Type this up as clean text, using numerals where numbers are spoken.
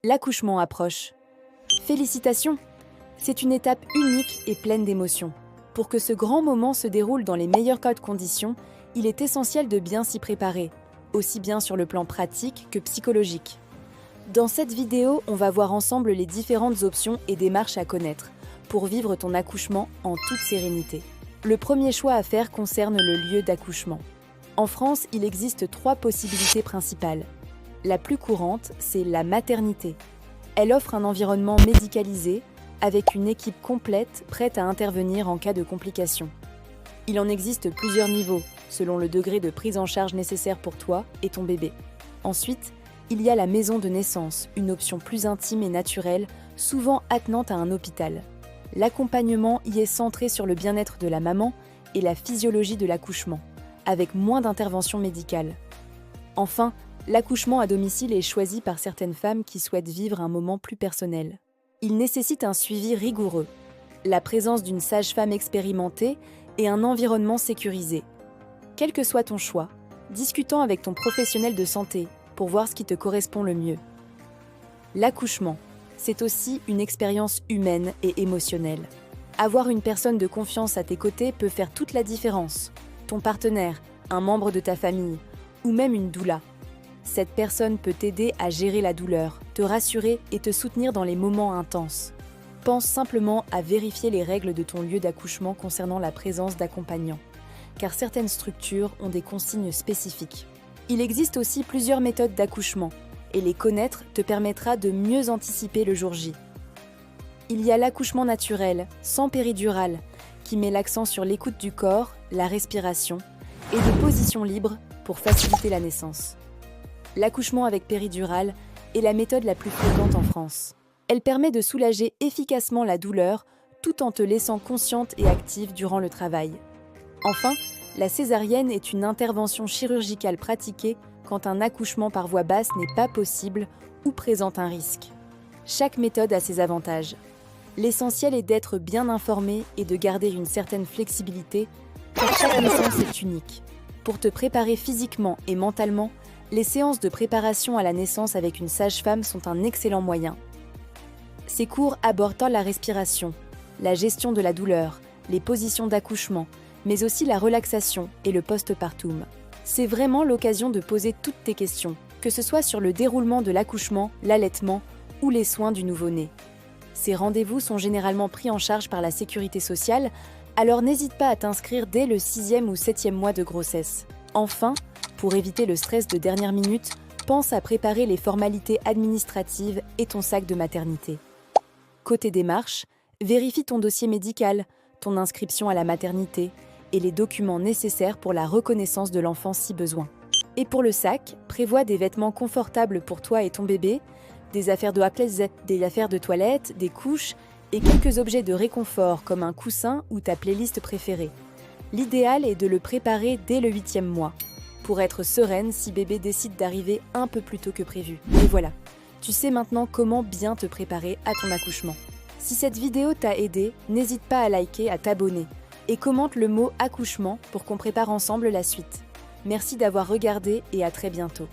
L'accouchement approche. Félicitations! C'est une étape unique et pleine d'émotions. Pour que ce grand moment se déroule dans les meilleures conditions, il est essentiel de bien s'y préparer, aussi bien sur le plan pratique que psychologique. Dans cette vidéo, on va voir ensemble les différentes options et démarches à connaître pour vivre ton accouchement en toute sérénité. Le premier choix à faire concerne le lieu d'accouchement. En France, il existe 3 possibilités principales. La plus courante, c'est la maternité. Elle offre un environnement médicalisé, avec une équipe complète prête à intervenir en cas de complications. Il en existe plusieurs niveaux, selon le degré de prise en charge nécessaire pour toi et ton bébé. Ensuite, il y a la maison de naissance, une option plus intime et naturelle, souvent attenante à un hôpital. L'accompagnement y est centré sur le bien-être de la maman et la physiologie de l'accouchement, avec moins d'intervention médicale. Enfin, l'accouchement à domicile est choisi par certaines femmes qui souhaitent vivre un moment plus personnel. Il nécessite un suivi rigoureux, la présence d'une sage-femme expérimentée et un environnement sécurisé. Quel que soit ton choix, discutant avec ton professionnel de santé pour voir ce qui te correspond le mieux. L'accouchement, c'est aussi une expérience humaine et émotionnelle. Avoir une personne de confiance à tes côtés peut faire toute la différence. Ton partenaire, un membre de ta famille, ou même une doula. Cette personne peut t'aider à gérer la douleur, te rassurer et te soutenir dans les moments intenses. Pense simplement à vérifier les règles de ton lieu d'accouchement concernant la présence d'accompagnants, car certaines structures ont des consignes spécifiques. Il existe aussi plusieurs méthodes d'accouchement, et les connaître te permettra de mieux anticiper le jour J. Il y a l'accouchement naturel, sans péridurale, qui met l'accent sur l'écoute du corps, la respiration et des positions libres pour faciliter la naissance. L'accouchement avec péridurale est la méthode la plus fréquente en France. Elle permet de soulager efficacement la douleur tout en te laissant consciente et active durant le travail. Enfin, la césarienne est une intervention chirurgicale pratiquée quand un accouchement par voie basse n'est pas possible ou présente un risque. Chaque méthode a ses avantages. L'essentiel est d'être bien informé et de garder une certaine flexibilité, car chaque naissance est unique. Pour te préparer physiquement et mentalement, les séances de préparation à la naissance avec une sage-femme sont un excellent moyen. Ces cours abordent tant la respiration, la gestion de la douleur, les positions d'accouchement, mais aussi la relaxation et le postpartum. C'est vraiment l'occasion de poser toutes tes questions, que ce soit sur le déroulement de l'accouchement, l'allaitement ou les soins du nouveau-né. Ces rendez-vous sont généralement pris en charge par la sécurité sociale, alors n'hésite pas à t'inscrire dès le 6e ou 7e mois de grossesse. Enfin, pour éviter le stress de dernière minute, pense à préparer les formalités administratives et ton sac de maternité. Côté démarche, vérifie ton dossier médical, ton inscription à la maternité et les documents nécessaires pour la reconnaissance de l'enfant si besoin. Et pour le sac, prévois des vêtements confortables pour toi et ton bébé, des affaires de toilette, des couches et quelques objets de réconfort comme un coussin ou ta playlist préférée. L'idéal est de le préparer dès le 8e mois, pour être sereine si bébé décide d'arriver un peu plus tôt que prévu. Et voilà, tu sais maintenant comment bien te préparer à ton accouchement. Si cette vidéo t'a aidé, n'hésite pas à liker, à t'abonner et commente le mot accouchement pour qu'on prépare ensemble la suite. Merci d'avoir regardé et à très bientôt.